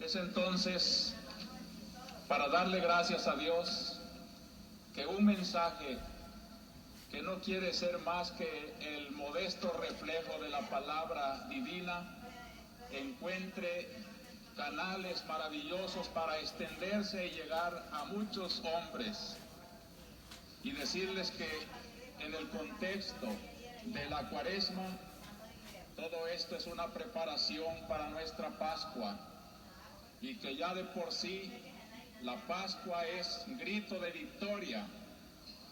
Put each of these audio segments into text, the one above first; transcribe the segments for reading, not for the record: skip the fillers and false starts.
Es entonces para darle gracias a Dios que un mensaje que no quiere ser más que el modesto reflejo de la palabra divina encuentre canales maravillosos para extenderse y llegar a muchos hombres, y decirles que en el contexto de la Cuaresma todo esto es una preparación para nuestra Pascua, y que ya de por sí la Pascua es grito de victoria,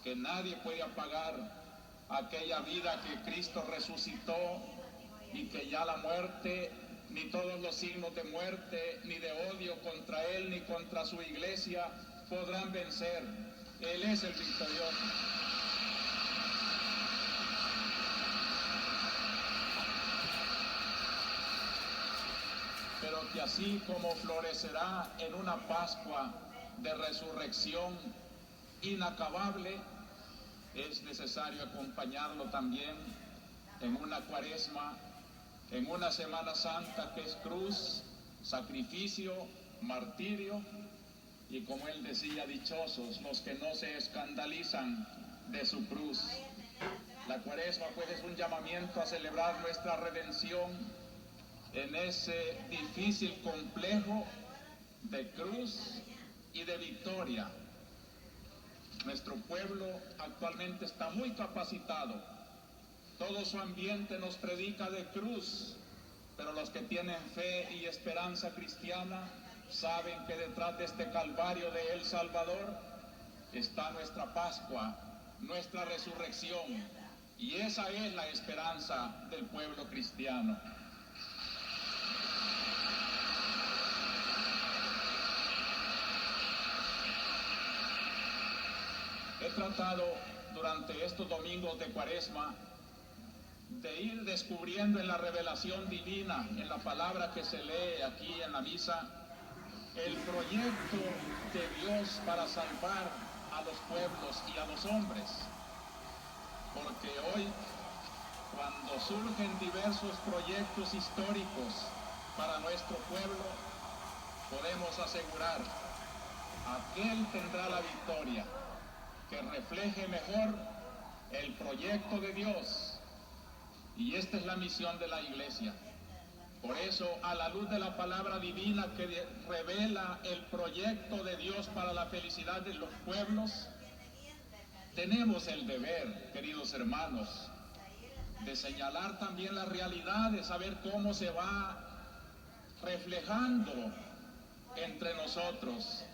que nadie puede apagar aquella vida que Cristo resucitó, y que ya la muerte, ni todos los signos de muerte, ni de odio contra Él, ni contra su iglesia podrán vencer. Él es el victorioso. Pero que así como florecerá en una Pascua de resurrección inacabable, es necesario acompañarlo también en una Cuaresma, en una Semana Santa que es cruz, sacrificio, martirio, y como él decía, dichosos los que no se escandalizan de su cruz. La Cuaresma pues es un llamamiento a celebrar nuestra redención en ese difícil complejo de cruz y de victoria. Nuestro pueblo actualmente está muy capacitado. Todo su ambiente nos predica de cruz, pero los que tienen fe y esperanza cristiana saben que detrás de este Calvario de El Salvador está nuestra Pascua, nuestra resurrección, y esa es la esperanza del pueblo cristiano. He tratado durante estos domingos de Cuaresma de ir descubriendo en la revelación divina, en la palabra que se lee aquí en la misa, el proyecto de Dios para salvar a los pueblos y a los hombres. Porque hoy, cuando surgen diversos proyectos históricos para nuestro pueblo, podemos asegurar, aquel tendrá la victoria que refleje mejor el proyecto de Dios. Y esta es la misión de la Iglesia. Por eso, a la luz de la palabra divina que revela el proyecto de Dios para la felicidad de los pueblos, tenemos el deber, queridos hermanos, de señalar también las realidades, saber cómo se va reflejando entre nosotros,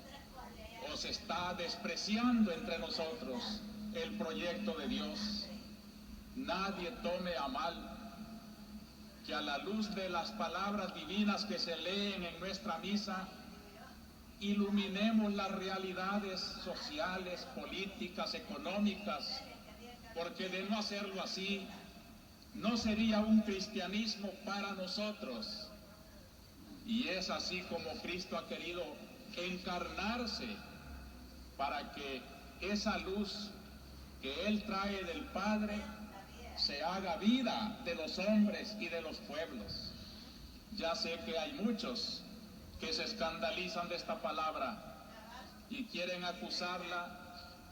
o se está despreciando entre nosotros el proyecto de Dios. Nadie tome a mal que a la luz de las palabras divinas que se leen en nuestra misa, iluminemos las realidades sociales, políticas, económicas, porque de no hacerlo así, no sería un cristianismo para nosotros. Y es así como Cristo ha querido encarnarse para que esa luz que Él trae del Padre se haga vida de los hombres y de los pueblos. Ya sé que hay muchos que se escandalizan de esta palabra y quieren acusarla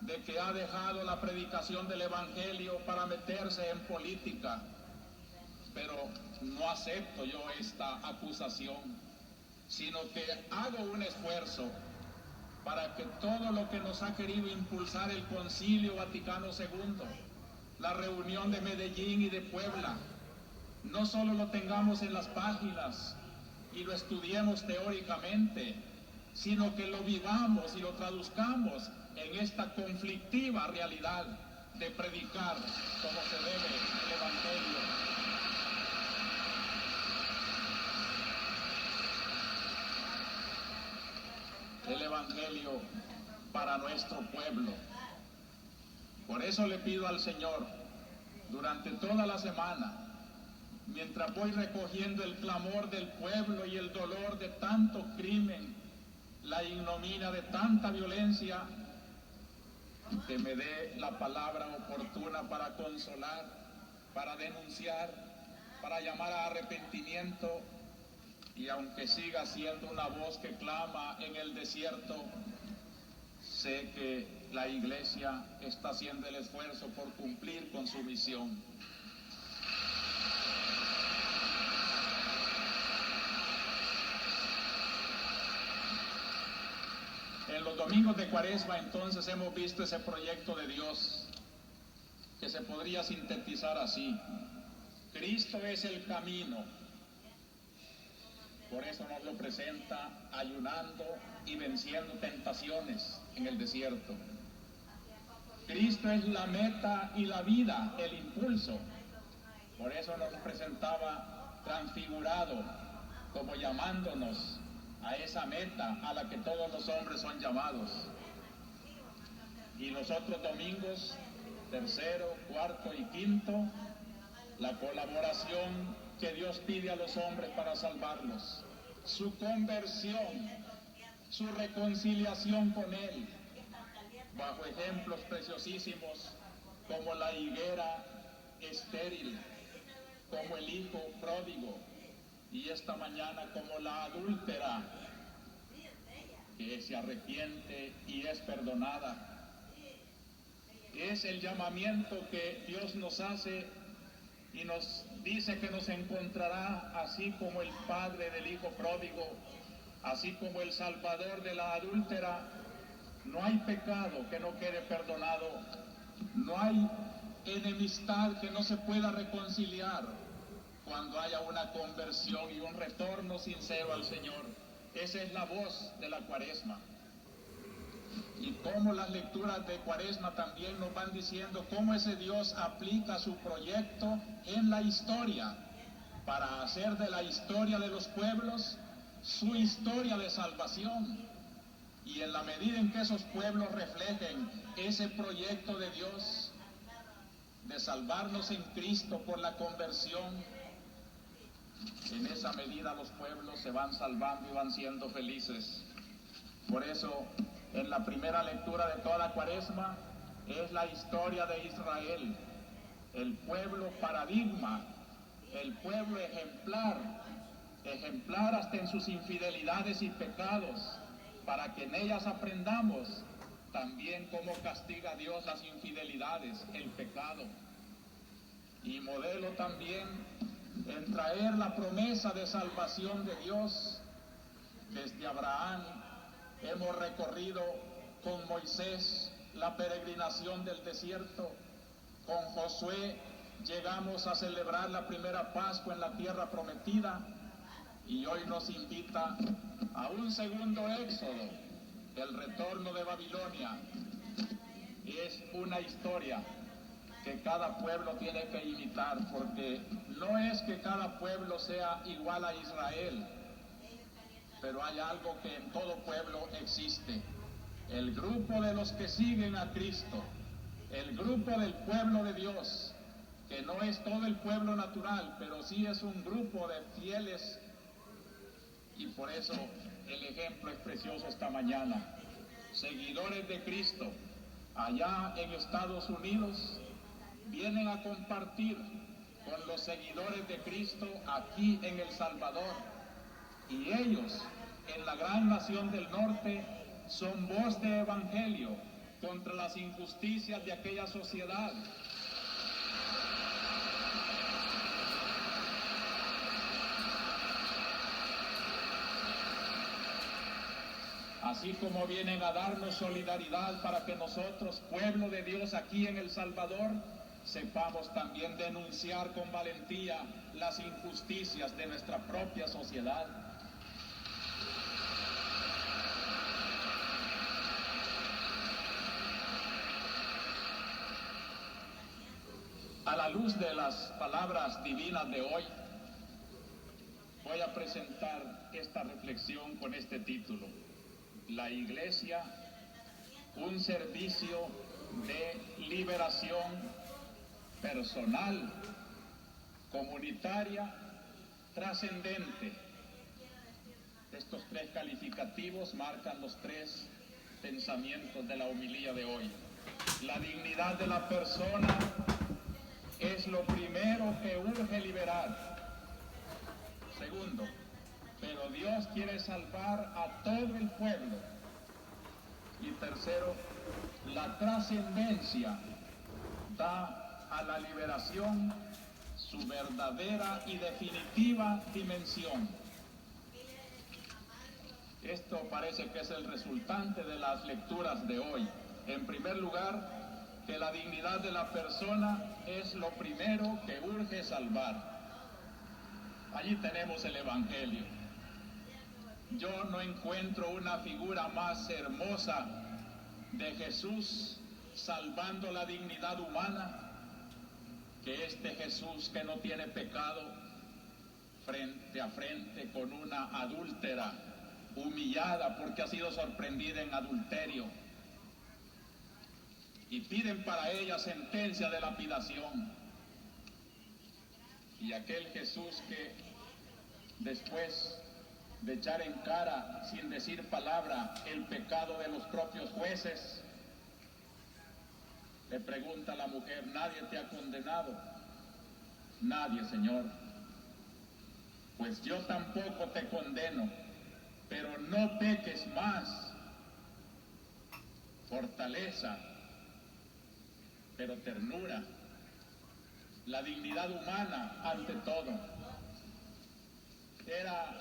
de que ha dejado la predicación del Evangelio para meterse en política, pero no acepto yo esta acusación, sino que hago un esfuerzo para que todo lo que nos ha querido impulsar el Concilio Vaticano II, la reunión de Medellín y de Puebla, no solo lo tengamos en las páginas y lo estudiemos teóricamente, sino que lo vivamos y lo traduzcamos en esta conflictiva realidad de predicar como se debe el Evangelio. El Evangelio para nuestro pueblo. Por eso le pido al Señor, durante toda la semana, mientras voy recogiendo el clamor del pueblo y el dolor de tanto crimen, la ignominia de tanta violencia, que me dé la palabra oportuna para consolar, para denunciar, para llamar a arrepentimiento, y aunque siga siendo una voz que clama en el desierto, sé que la Iglesia está haciendo el esfuerzo por cumplir con su misión. En los domingos de Cuaresma entonces hemos visto ese proyecto de Dios que se podría sintetizar así: Cristo es el camino. Por eso nos lo presenta ayunando y venciendo tentaciones en el desierto. Cristo es la meta y la vida, el impulso. Por eso nos lo presentaba transfigurado, como llamándonos a esa meta a la que todos los hombres son llamados. Y los otros domingos, tercero, cuarto y quinto, la colaboración que Dios pide a los hombres para salvarlos, su conversión, su reconciliación con Él, bajo ejemplos preciosísimos como la higuera estéril, como el hijo pródigo, y esta mañana como la adúltera que se arrepiente y es perdonada. Es el llamamiento que Dios nos hace y nos dice que nos encontrará así como el padre del hijo pródigo, así como el salvador de la adúltera. No hay pecado que no quede perdonado, no hay enemistad que no se pueda reconciliar cuando haya una conversión y un retorno sincero al Señor. Esa es la voz de la Cuaresma. Y cómo las lecturas de Cuaresma también nos van diciendo cómo ese Dios aplica su proyecto en la historia para hacer de la historia de los pueblos su historia de salvación. Y en la medida en que esos pueblos reflejen ese proyecto de Dios de salvarnos en Cristo por la conversión, en esa medida los pueblos se van salvando y van siendo felices. Por eso, en la primera lectura de toda Cuaresma, es la historia de Israel, el pueblo paradigma, el pueblo ejemplar, ejemplar hasta en sus infidelidades y pecados, para que en ellas aprendamos también cómo castiga Dios las infidelidades, el pecado. Y modelo también en traer la promesa de salvación de Dios. Desde Abraham hemos recorrido con Moisés la peregrinación del desierto. Con Josué llegamos a celebrar la primera Pascua en la tierra prometida. Y hoy nos invita a un segundo éxodo, el retorno de Babilonia. Es una historia que cada pueblo tiene que imitar, porque no es que cada pueblo sea igual a Israel, pero hay algo que en todo pueblo existe: el grupo de los que siguen a Cristo, el grupo del pueblo de Dios, que no es todo el pueblo natural, pero sí es un grupo de fieles. Y por eso el ejemplo es precioso esta mañana. Seguidores de Cristo allá en Estados Unidos vienen a compartir con los seguidores de Cristo aquí en El Salvador. Y ellos, en la gran nación del norte, son voz de evangelio contra las injusticias de aquella sociedad. Así como vienen a darnos solidaridad para que nosotros, pueblo de Dios aquí en El Salvador, sepamos también denunciar con valentía las injusticias de nuestra propia sociedad. A la luz de las palabras divinas de hoy, voy a presentar esta reflexión con este título: La Iglesia, un servicio de liberación personal, comunitaria, trascendente. Estos tres calificativos marcan los tres pensamientos de la homilía de hoy. La dignidad de la persona es lo primero que urge liberar. Segundo, pero Dios quiere salvar a todo el pueblo. Y tercero, la trascendencia da a la liberación su verdadera y definitiva dimensión. Esto parece que es el resultante de las lecturas de hoy. En primer lugar, que la dignidad de la persona es lo primero que urge salvar. Allí tenemos el Evangelio. Yo no encuentro una figura más hermosa de Jesús salvando la dignidad humana que este Jesús que no tiene pecado, frente a frente con una adúltera, humillada porque ha sido sorprendida en adulterio, y piden para ella sentencia de lapidación. Y aquel Jesús que después de echar en cara, sin decir palabra, el pecado de los propios jueces, le pregunta a la mujer: ¿nadie te ha condenado? Nadie, Señor. Pues yo tampoco te condeno, pero no peques más. Fortaleza, pero ternura, la dignidad humana ante todo. Era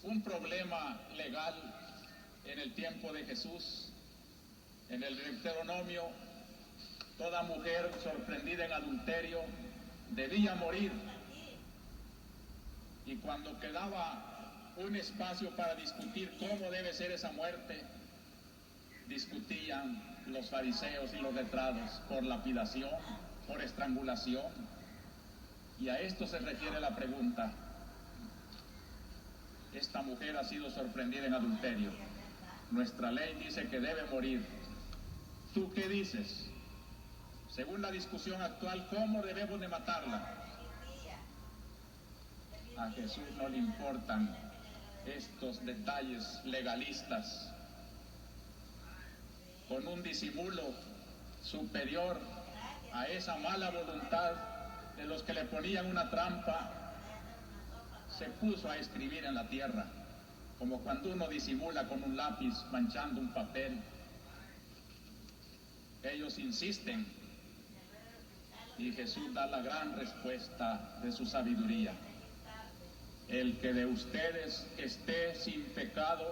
un problema legal en el tiempo de Jesús. En el Deuteronomio, toda mujer sorprendida en adulterio debía morir. Y cuando quedaba un espacio para discutir cómo debe ser esa muerte, discutían los fariseos y los letrados por lapidación, por estrangulación. Y a esto se refiere la pregunta. Esta mujer ha sido sorprendida en adulterio. Nuestra ley dice que debe morir. ¿Tú qué dices? Según la discusión actual, ¿cómo debemos de matarla? A Jesús no le importan estos detalles legalistas. Con un disimulo superior a esa mala voluntad de los que le ponían una trampa, se puso a escribir en la tierra, como cuando uno disimula con un lápiz manchando un papel. Ellos insisten y Jesús da la gran respuesta de su sabiduría. El que de ustedes esté sin pecado,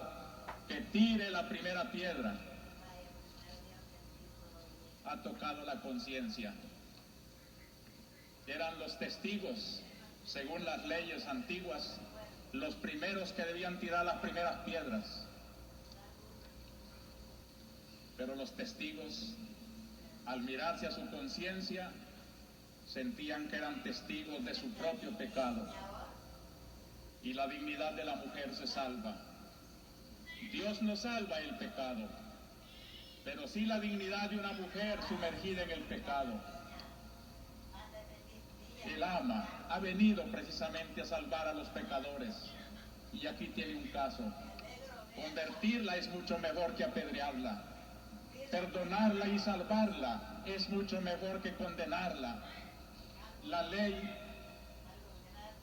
que tire la primera piedra. Ha tocado la conciencia. Eran los testigos, según las leyes antiguas, los primeros que debían tirar las primeras piedras. Pero los testigos, al mirarse a su conciencia, sentían que eran testigos de su propio pecado. Y la dignidad de la mujer se salva. Dios no salva el pecado, pero sí la dignidad de una mujer sumergida en el pecado. El ama ha venido precisamente a salvar a los pecadores. Y aquí tiene un caso. Convertirla es mucho mejor que apedrearla. Perdonarla y salvarla es mucho mejor que condenarla. La ley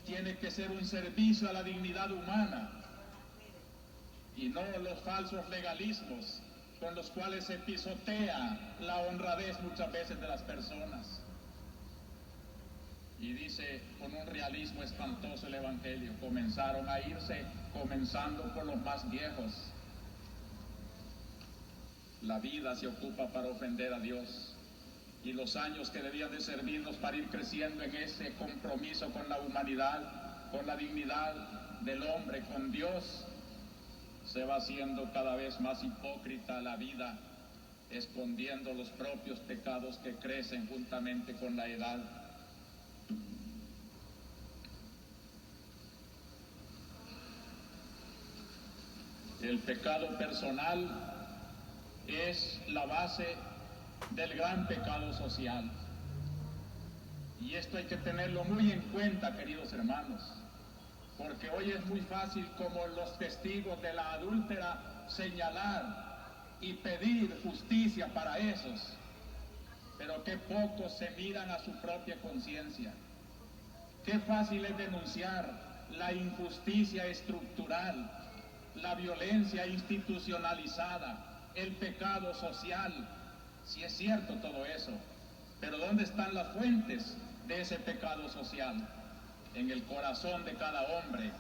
tiene que ser un servicio a la dignidad humana y no los falsos legalismos con los cuales se pisotea la honradez muchas veces de las personas. Y dice con un realismo espantoso el Evangelio: comenzaron a irse, comenzando por los más viejos. La vida se ocupa para ofender a Dios, y los años que debían de servirnos para ir creciendo en ese compromiso con la humanidad, con la dignidad del hombre, con Dios, se va haciendo cada vez más hipócrita la vida, escondiendo los propios pecados que crecen juntamente con la edad. El pecado personal es la base del gran pecado social. Y esto hay que tenerlo muy en cuenta, queridos hermanos, porque hoy es muy fácil, como los testigos de la adúltera, señalar y pedir justicia para esos, pero qué pocos se miran a su propia conciencia. Qué fácil es denunciar, la injusticia estructural, la violencia institucionalizada, el pecado social. Sí es cierto todo eso, pero ¿dónde están las fuentes de ese pecado social? En el corazón de cada hombre.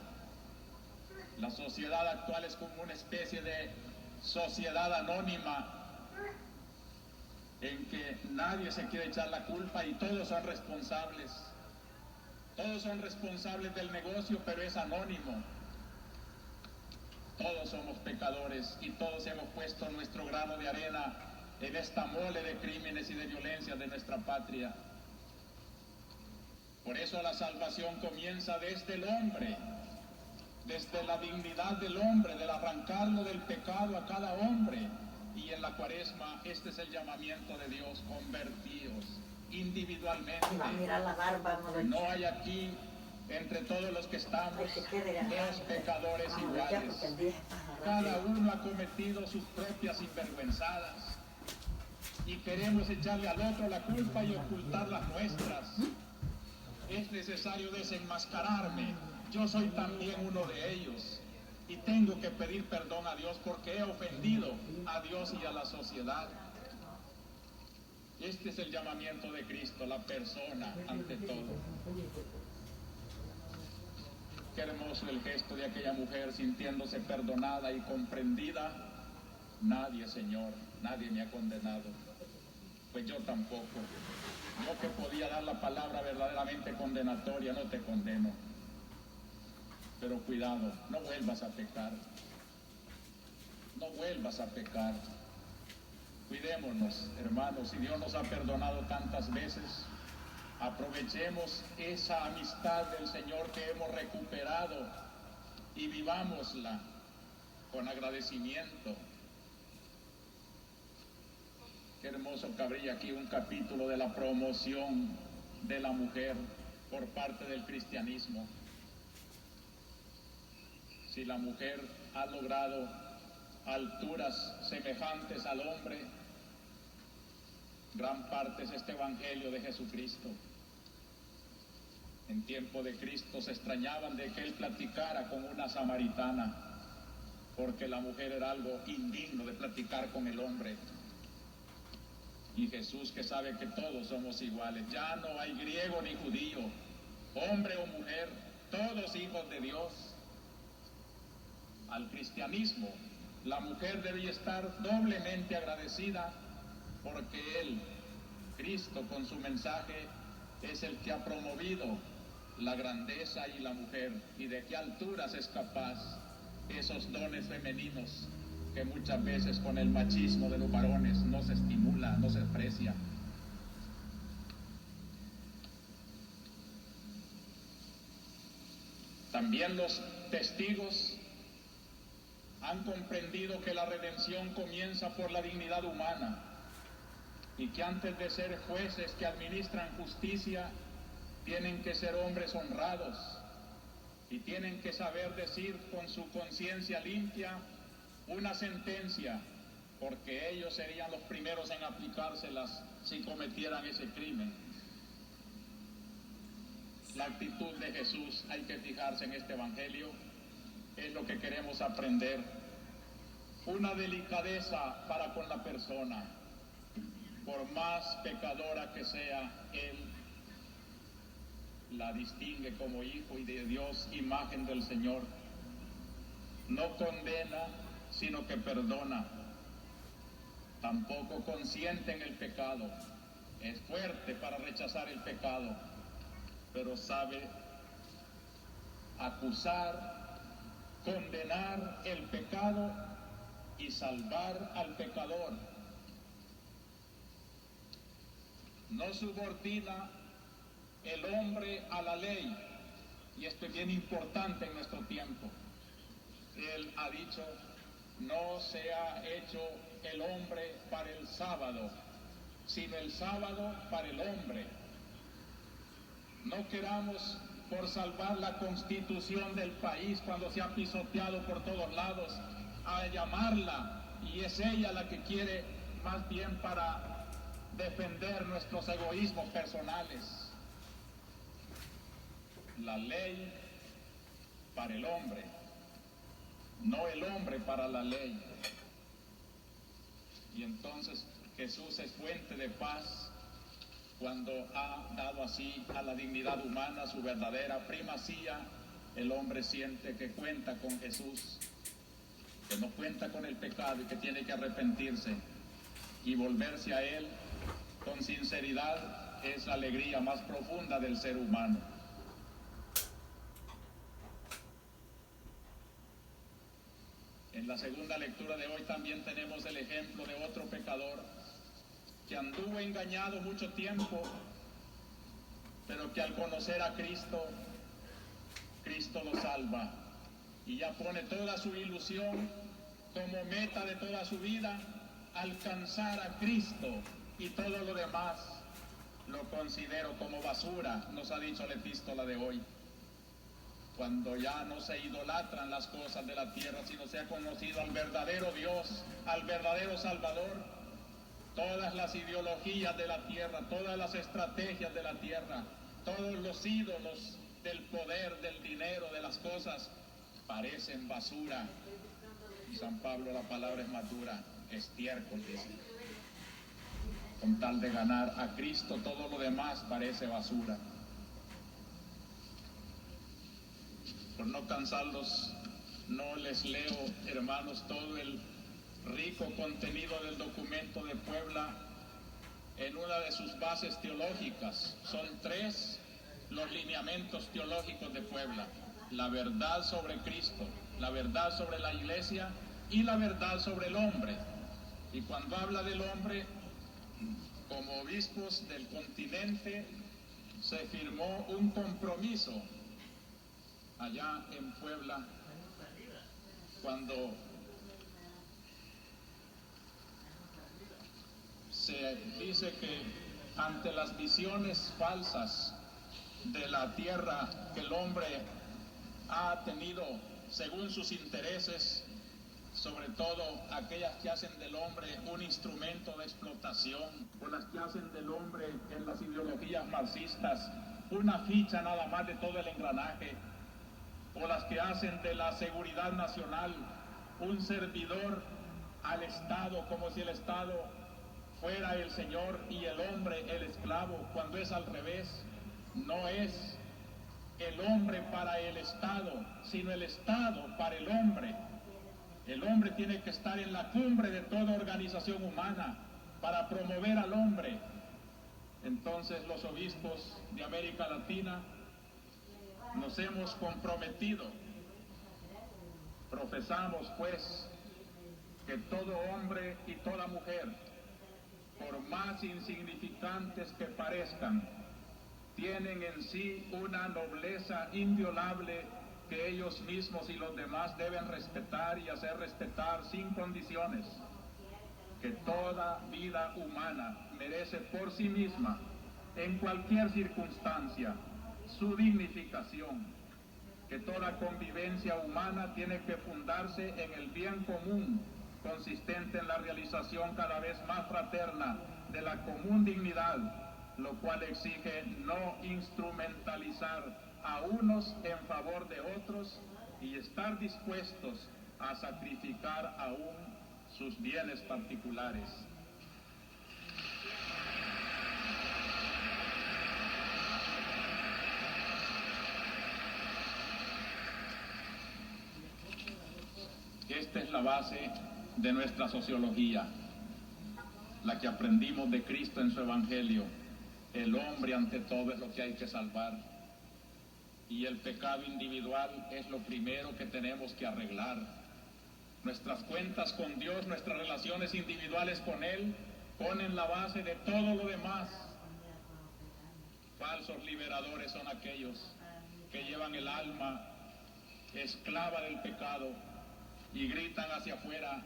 La sociedad actual es como una especie de sociedad anónima en que nadie se quiere echar la culpa y todos son responsables. Todos son responsables del negocio, pero es anónimo. Todos somos pecadores y todos hemos puesto nuestro grano de arena en esta mole de crímenes y de violencia de nuestra patria. Por eso la salvación comienza desde el hombre, desde la dignidad del hombre, del arrancarlo del pecado a cada hombre. Y en la Cuaresma este es el llamamiento de Dios: convertíos individualmente. No hay aquí entre todos los que estamos dos pecadores iguales. Cada uno ha cometido sus propias sinvergüenzadas y queremos echarle al otro la culpa y ocultar las nuestras. Es necesario desenmascararme. Yo soy también uno de ellos y tengo que pedir perdón a Dios porque he ofendido a Dios y a la sociedad. Este es el llamamiento de Cristo, la persona ante todo. Qué hermoso el gesto de aquella mujer sintiéndose perdonada y comprendida. Nadie, Señor, nadie me ha condenado. Pues yo tampoco. Yo que podía dar la palabra verdaderamente condenatoria, no te condeno. Pero cuidado, no vuelvas a pecar. No vuelvas a pecar. Cuidémonos, hermanos, si Dios nos ha perdonado tantas veces, aprovechemos esa amistad del Señor que hemos recuperado y vivámosla con agradecimiento. Qué hermoso que habría aquí un capítulo de la promoción de la mujer por parte del cristianismo. Si la mujer ha logrado alturas semejantes al hombre, gran parte es este evangelio de Jesucristo. En tiempo de Cristo se extrañaban de que él platicara con una samaritana, porque la mujer era algo indigno de platicar con el hombre. Y Jesús, que sabe que todos somos iguales, ya no hay griego ni judío, hombre o mujer, todos hijos de Dios. Al cristianismo, la mujer debe estar doblemente agradecida porque él, Cristo, con su mensaje, es el que ha promovido la grandeza y la mujer, y de qué alturas es capaz esos dones femeninos que muchas veces con el machismo de los varones no se estimula, no se aprecia. También los testigos han comprendido que la redención comienza por la dignidad humana y que antes de ser jueces que administran justicia, tienen que ser hombres honrados y tienen que saber decir con su conciencia limpia una sentencia, porque ellos serían los primeros en aplicárselas si cometieran ese crimen. La actitud de Jesús, hay que fijarse en este evangelio, es lo que queremos aprender. Una delicadeza para con la persona, por más pecadora que sea, él la distingue como hijo y de Dios, imagen del Señor. No condena, sino que perdona. Tampoco consiente en el pecado. Es fuerte para rechazar el pecado, pero sabe acusar, condenar el pecado y salvar al pecador. No subordina el hombre a la ley, y esto es bien importante en nuestro tiempo. Él ha dicho: no se ha hecho el hombre para el sábado, sino el sábado para el hombre. No queramos, por salvar la constitución del país cuando se ha pisoteado por todos lados, a llamarla, y es ella la que quiere más bien para defender nuestros egoísmos personales. La ley para el hombre, no el hombre para la ley. Y entonces Jesús es fuente de paz cuando ha dado así a la dignidad humana su verdadera primacía. El hombre siente que cuenta con Jesús, que no cuenta con el pecado y que tiene que arrepentirse y volverse a Él con sinceridad. Es la alegría más profunda del ser humano. En la segunda lectura de hoy también tenemos el ejemplo de otro pecador que anduvo engañado mucho tiempo, pero que al conocer a Cristo, Cristo lo salva y ya pone toda su ilusión como meta de toda su vida, alcanzar a Cristo, y todo lo demás lo considero como basura, nos ha dicho la epístola de hoy. Cuando ya no se idolatran las cosas de la tierra, sino se ha conocido al verdadero Dios, al verdadero Salvador, todas las ideologías de la tierra, todas las estrategias de la tierra, todos los ídolos del poder, del dinero, de las cosas, parecen basura. Y San Pablo, la palabra es más dura, estiércol, dice. Con tal de ganar a Cristo, todo lo demás parece basura. Por no cansarlos, no les leo, hermanos, todo el rico contenido del documento de Puebla en una de sus bases teológicas. Son 3 los lineamientos teológicos de Puebla: la verdad sobre Cristo, la verdad sobre la Iglesia y la verdad sobre el hombre. Y cuando habla del hombre, como obispos del continente, se firmó un compromiso allá en Puebla, cuando se dice que ante las visiones falsas de la tierra que el hombre ha tenido según sus intereses, sobre todo aquellas que hacen del hombre un instrumento de explotación, o las que hacen del hombre en las ideologías marxistas una ficha nada más de todo el engranaje, o las que hacen de la seguridad nacional un servidor al Estado, como si el Estado fuera el señor y el hombre el esclavo, cuando es al revés. No es el hombre para el Estado, sino el Estado para el hombre. El hombre tiene que estar en la cumbre de toda organización humana para promover al hombre. Entonces los obispos de América Latina nos hemos comprometido, profesamos pues que todo hombre y toda mujer, por más insignificantes que parezcan, tienen en sí una nobleza inviolable que ellos mismos y los demás deben respetar y hacer respetar sin condiciones, que toda vida humana merece por sí misma, en cualquier circunstancia, su dignificación, que toda convivencia humana tiene que fundarse en el bien común, consistente en la realización cada vez más fraterna de la común dignidad, lo cual exige no instrumentalizar a unos en favor de otros y estar dispuestos a sacrificar aún sus bienes particulares. Esta es la base de nuestra sociología, la que aprendimos de Cristo en su Evangelio. El hombre ante todo es lo que hay que salvar, y el pecado individual es lo primero que tenemos que arreglar. Nuestras cuentas con Dios, nuestras relaciones individuales con Él, ponen la base de todo lo demás. Falsos liberadores son aquellos que llevan el alma esclava del pecado y gritan hacia afuera,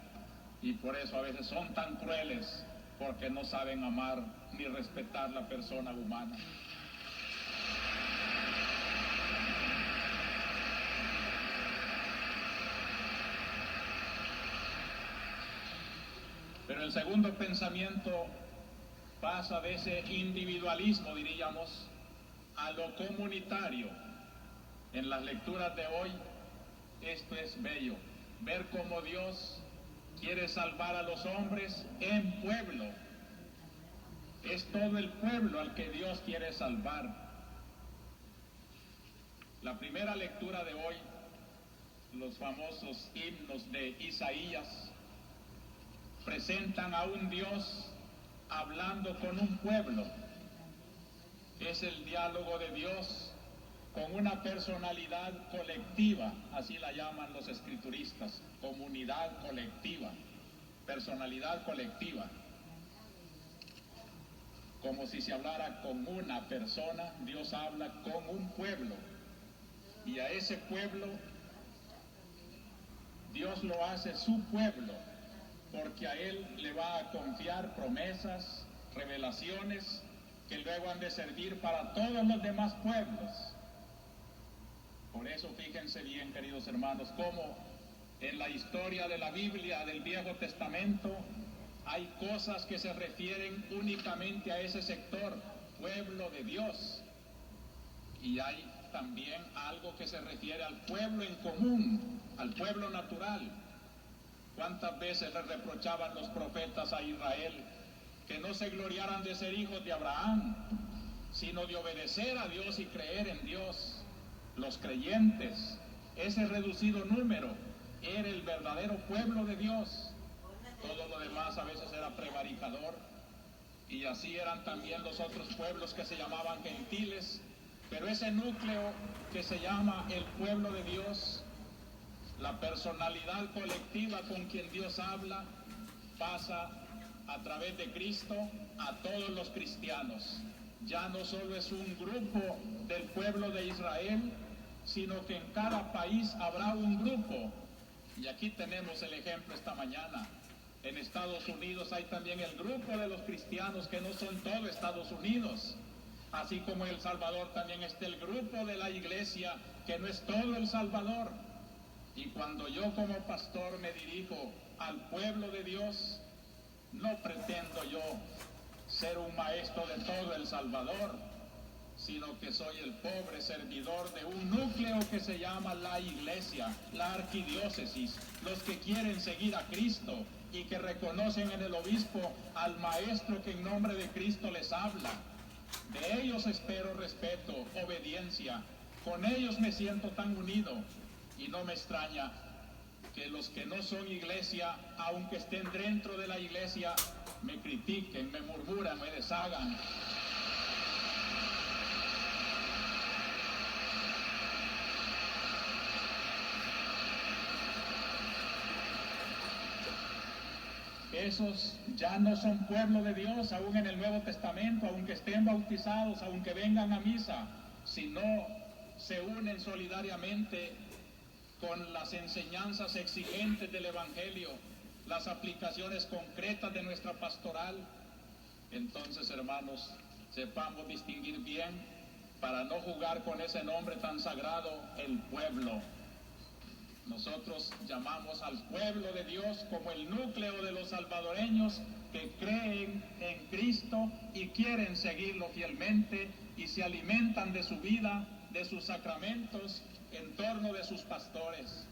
y por eso a veces son tan crueles, porque no saben amar ni respetar la persona humana. Pero el segundo pensamiento pasa de ese individualismo, diríamos, a lo comunitario. En las lecturas de hoy Esto es bello, ver cómo Dios quiere salvar a los hombres en pueblo. Es todo el pueblo al que Dios quiere salvar. La primera lectura de hoy, los famosos himnos de Isaías, presentan a un Dios hablando con un pueblo. Es el diálogo de Dios con una personalidad colectiva, así la llaman los escrituristas, comunidad colectiva, personalidad colectiva. Como si se hablara con una persona, Dios habla con un pueblo. Y a ese pueblo, Dios lo hace su pueblo, porque a él le va a confiar promesas, revelaciones, que luego han de servir para todos los demás pueblos. Por eso fíjense bien, queridos hermanos, cómo en la historia de la Biblia, del Viejo Testamento, hay cosas que se refieren únicamente a ese sector, pueblo de Dios. Y hay también algo que se refiere al pueblo en común, al pueblo natural. ¿Cuántas veces le reprochaban los profetas a Israel que no se gloriaran de ser hijos de Abraham, sino de obedecer a Dios y creer en Dios? Los creyentes, ese reducido número, era el verdadero pueblo de Dios. Todo lo demás a veces era prevaricador, y así eran también los otros pueblos que se llamaban gentiles, pero ese núcleo que se llama el pueblo de Dios, la personalidad colectiva con quien Dios habla, pasa a través de Cristo a todos los cristianos. Ya no solo es un grupo del pueblo de Israel, sino que en cada país habrá un grupo. Y aquí tenemos el ejemplo esta mañana. En Estados Unidos hay también el grupo de los cristianos que no son todo Estados Unidos. Así como en El Salvador también está el grupo de la iglesia que no es todo El Salvador. Y cuando yo como pastor me dirijo al pueblo de Dios, no pretendo yo ser un maestro de todo El Salvador, sino que soy el pobre servidor de un núcleo que se llama la iglesia, la arquidiócesis, los que quieren seguir a Cristo y que reconocen en el obispo al maestro que en nombre de Cristo les habla. De ellos espero respeto, obediencia. Con ellos me siento tan unido, y no me extraña que los que no son iglesia, aunque estén dentro de la iglesia, me critiquen, me murmuran, me deshagan. Esos ya no son pueblo de Dios, aún en el Nuevo Testamento, aunque estén bautizados, aunque vengan a misa, si no se unen solidariamente con las enseñanzas exigentes del Evangelio, las aplicaciones concretas de nuestra pastoral. Entonces, hermanos, sepamos distinguir bien para no jugar con ese nombre tan sagrado, el pueblo. Nosotros llamamos al pueblo de Dios como el núcleo de los salvadoreños que creen en Cristo y quieren seguirlo fielmente y se alimentan de su vida, de sus sacramentos, en torno de sus pastores.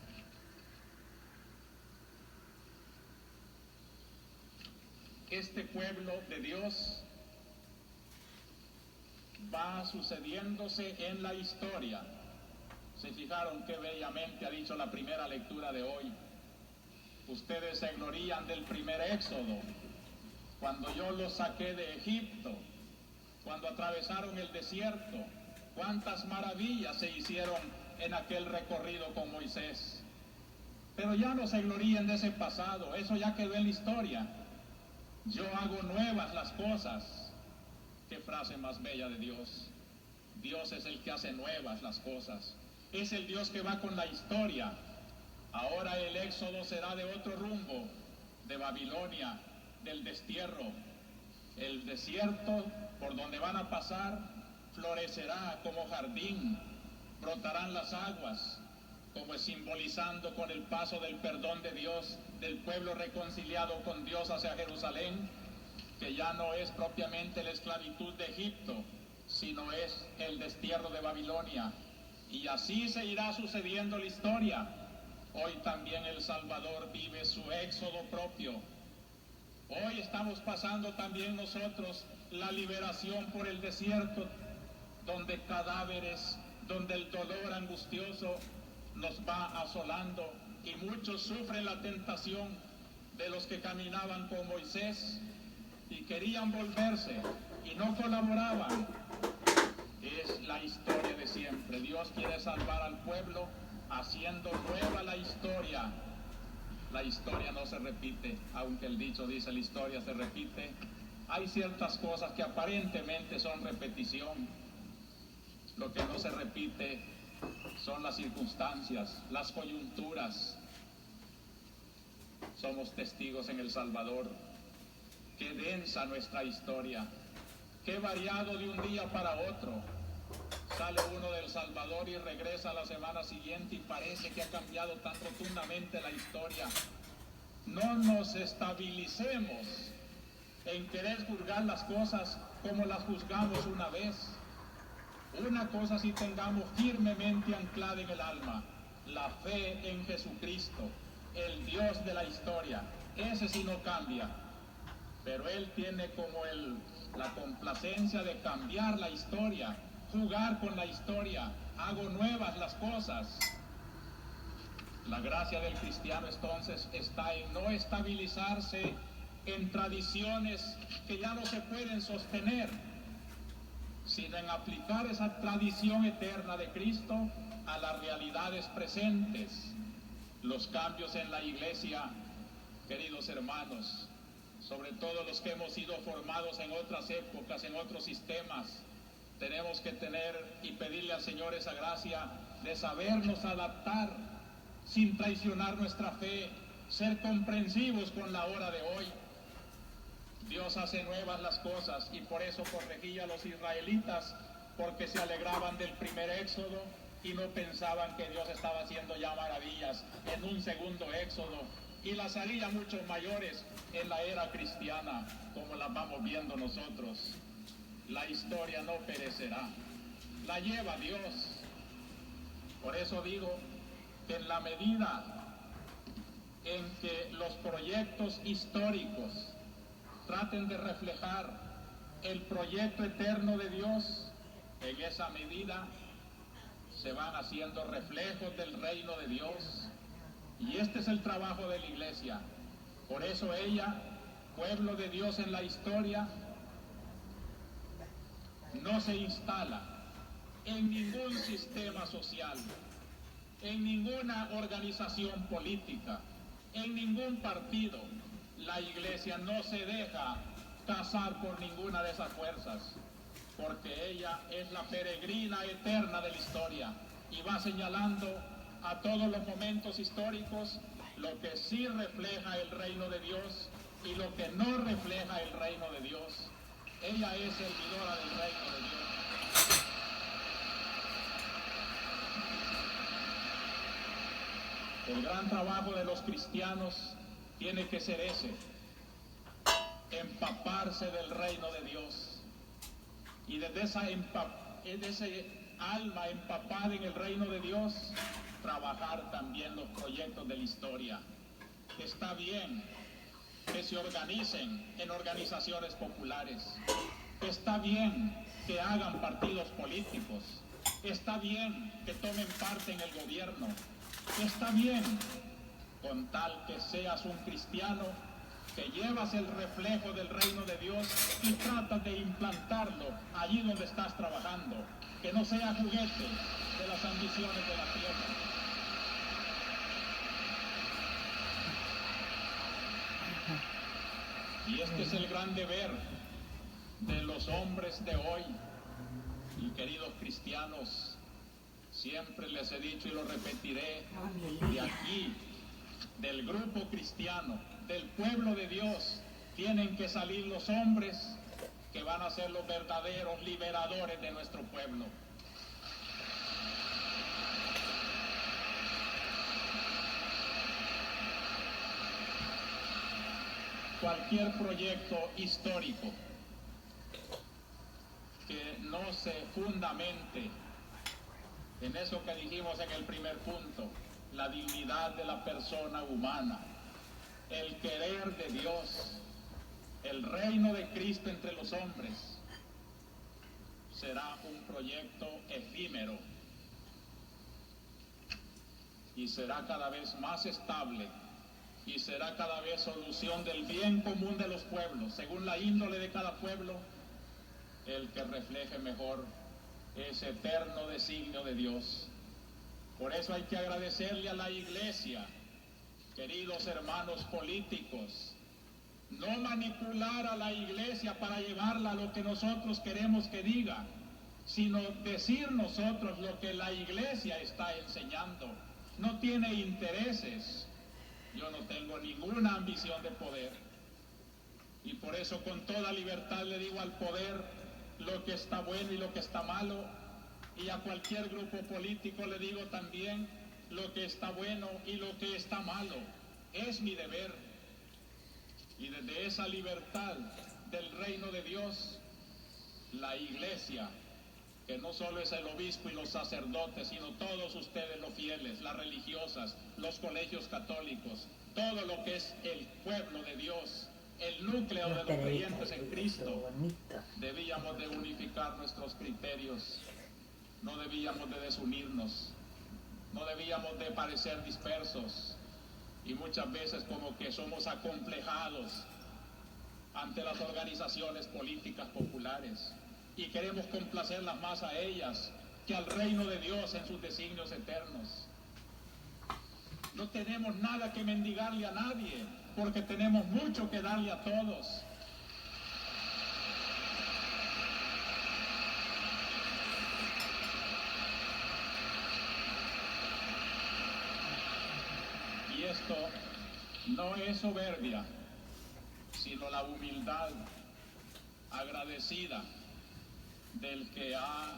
Este pueblo de Dios va sucediéndose en la historia. ¿Se fijaron qué bellamente ha dicho la primera lectura de hoy? Ustedes se glorían del primer éxodo, cuando yo los saqué de Egipto, cuando atravesaron el desierto. Cuántas maravillas se hicieron en aquel recorrido con Moisés. Pero ya no se gloríen de ese pasado, eso ya quedó en la historia. Yo hago nuevas las cosas. Qué frase más bella de Dios. Dios es el que hace nuevas las cosas. Es el Dios que va con la historia. Ahora el éxodo será de otro rumbo, de Babilonia, del destierro. El desierto por donde van a pasar florecerá como jardín, brotarán las aguas, como es simbolizando con el paso del perdón de Dios, del pueblo reconciliado con Dios hacia Jerusalén, que ya no es propiamente la esclavitud de Egipto, sino es el destierro de Babilonia. Y así se irá sucediendo la historia. Hoy también El Salvador vive su éxodo propio. Hoy estamos pasando también nosotros la liberación por el desierto, donde cadáveres, donde el dolor angustioso nos va asolando y muchos sufren la tentación de los que caminaban con Moisés y querían volverse y no colaboraban. Es la historia de siempre. Dios quiere salvar al pueblo haciendo nueva la historia. La historia no se repite, aunque el dicho dice la historia se repite. Hay ciertas cosas que aparentemente son repetición. Lo que no se repite son las circunstancias, las coyunturas. Somos testigos en El Salvador. Qué densa nuestra historia, qué variado de un día para otro. Sale uno de El Salvador y regresa a la semana siguiente y parece que ha cambiado tan rotundamente la historia. No nos estabilicemos en querer juzgar las cosas como las juzgamos una vez. Una cosa sí tengamos firmemente anclada en el alma: la fe en Jesucristo, el Dios de la historia. Ese sí no cambia, pero Él tiene como la complacencia de cambiar la historia, jugar con la historia. Hago nuevas las cosas. La gracia del cristiano entonces está en no estabilizarse en tradiciones que ya no se pueden sostener, sino en aplicar esa tradición eterna de Cristo a las realidades presentes. Los cambios en la iglesia, queridos hermanos, sobre todo los que hemos sido formados en otras épocas, en otros sistemas, tenemos que tener y pedirle al Señor esa gracia de sabernos adaptar sin traicionar nuestra fe, ser comprensivos con la hora de hoy. Dios hace nuevas las cosas y por eso corregía a los israelitas, porque se alegraban del primer éxodo y no pensaban que Dios estaba haciendo ya maravillas en un segundo éxodo, y las haría mucho mayores en la era cristiana, como las vamos viendo nosotros. La historia no perecerá, la lleva Dios. Por eso digo que en la medida en que los proyectos históricos traten de reflejar el proyecto eterno de Dios, en esa medida se van haciendo reflejos del reino de Dios. Y este es el trabajo de la iglesia. Por eso ella, pueblo de Dios en la historia, no se instala en ningún sistema social, en ninguna organización política, en ningún partido. La iglesia no se deja cazar por ninguna de esas fuerzas, porque ella es la peregrina eterna de la historia y va señalando a todos los momentos históricos lo que sí refleja el reino de Dios y lo que no refleja el reino de Dios. Ella es servidora del reino de Dios. El gran trabajo de los cristianos tiene que ser ese: empaparse del reino de Dios. Y desde ese alma empapada en el reino de Dios, trabajar también los proyectos de la historia. Está bien que se organicen en organizaciones populares. Está bien que hagan partidos políticos. Está bien que tomen parte en el gobierno. Está bien, con tal que seas un cristiano que llevas el reflejo del reino de Dios y tratas de implantarlo allí donde estás trabajando, que no sea juguete de las ambiciones de la tierra. Y este es el gran deber de los hombres de hoy. Y queridos cristianos, siempre les he dicho y lo repetiré, de aquí, del grupo cristiano, del pueblo de Dios, tienen que salir los hombres que van a ser los verdaderos liberadores de nuestro pueblo. Cualquier proyecto histórico que no se fundamente en eso que dijimos en el primer punto, la dignidad de la persona humana, el querer de Dios, el reino de Cristo entre los hombres, será un proyecto efímero y será cada vez más estable y será cada vez solución del bien común de los pueblos, según la índole de cada pueblo, el que refleje mejor ese eterno designio de Dios. Por eso hay que agradecerle a la Iglesia, queridos hermanos políticos, no manipular a la Iglesia para llevarla a lo que nosotros queremos que diga, sino decir nosotros lo que la Iglesia está enseñando. No tiene intereses. Yo no tengo ninguna ambición de poder. Y por eso con toda libertad le digo al poder lo que está bueno y lo que está malo. Y a cualquier grupo político le digo también lo que está bueno y lo que está malo. Es mi deber. Y desde esa libertad del reino de Dios, la Iglesia, que no solo es el obispo y los sacerdotes, sino todos ustedes los fieles, las religiosas, los colegios católicos, todo lo que es el pueblo de Dios, el núcleo de los creyentes en Cristo, debíamos de unificar nuestros criterios, no debíamos de desunirnos, no debíamos de parecer dispersos y muchas veces como que somos acomplejados ante las organizaciones políticas populares y queremos complacerlas más a ellas que al reino de Dios en sus designios eternos. No tenemos nada que mendigarle a nadie, porque tenemos mucho que darle a todos. Y esto no es soberbia, sino la humildad agradecida del que ha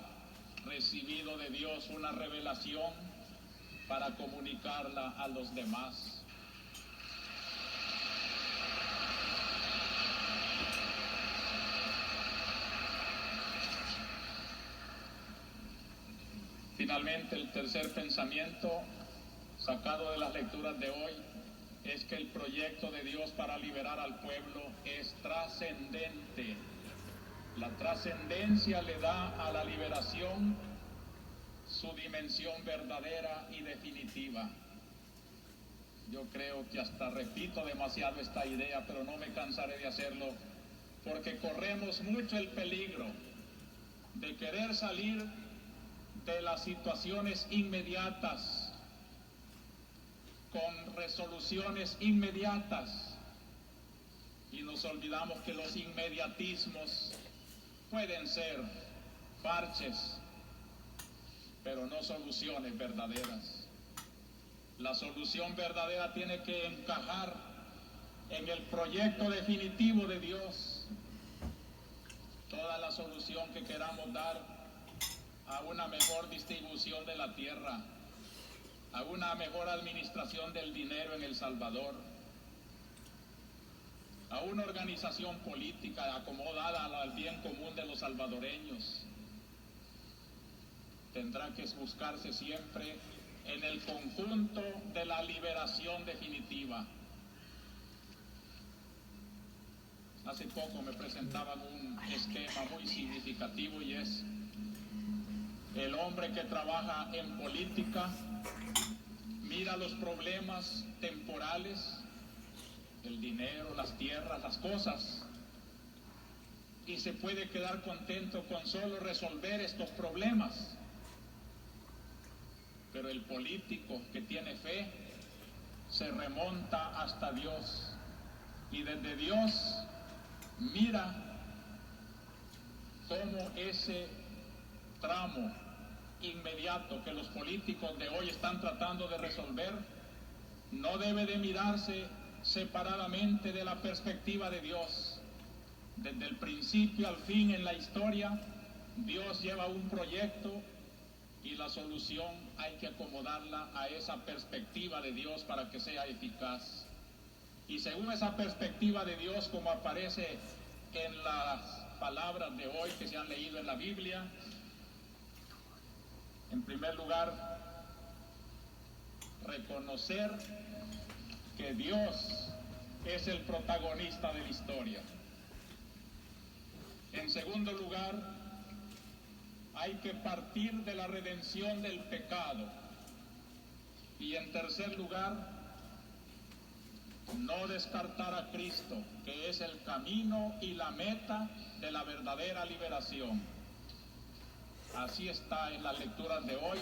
recibido de Dios una revelación para comunicarla a los demás. Finalmente, el tercer pensamiento sacado de las lecturas de hoy es que el proyecto de Dios para liberar al pueblo es trascendente. La trascendencia le da a la liberación su dimensión verdadera y definitiva. Yo creo que hasta repito demasiado esta idea, pero no me cansaré de hacerlo, porque corremos mucho el peligro de querer salir de las situaciones inmediatas con resoluciones inmediatas y nos olvidamos que los inmediatismos pueden ser parches, pero no soluciones verdaderas. La solución verdadera tiene que encajar en el proyecto definitivo de Dios. Toda la solución que queramos dar a una mejor distribución de la tierra, a una mejor administración del dinero en El Salvador, a una organización política acomodada al bien común de los salvadoreños, tendrá que buscarse siempre en el conjunto de la liberación definitiva. Hace poco me presentaban un esquema muy significativo y es el hombre que trabaja en política, mira los problemas temporales, el dinero, las tierras, las cosas, y se puede quedar contento con solo resolver estos problemas. Pero el político que tiene fe se remonta hasta Dios y desde Dios mira cómo ese tramo inmediato que los políticos de hoy están tratando de resolver no debe de mirarse separadamente de la perspectiva de Dios. Desde el principio al fin en la historia, Dios lleva un proyecto y la solución hay que acomodarla a esa perspectiva de Dios para que sea eficaz. Y según esa perspectiva de Dios, como aparece en las palabras de hoy que se han leído en la Biblia, en primer lugar, reconocer que Dios es el protagonista de la historia. En segundo lugar, hay que partir de la redención del pecado. Y en tercer lugar, no descartar a Cristo, que es el camino y la meta de la verdadera liberación. Así está en las lecturas de hoy,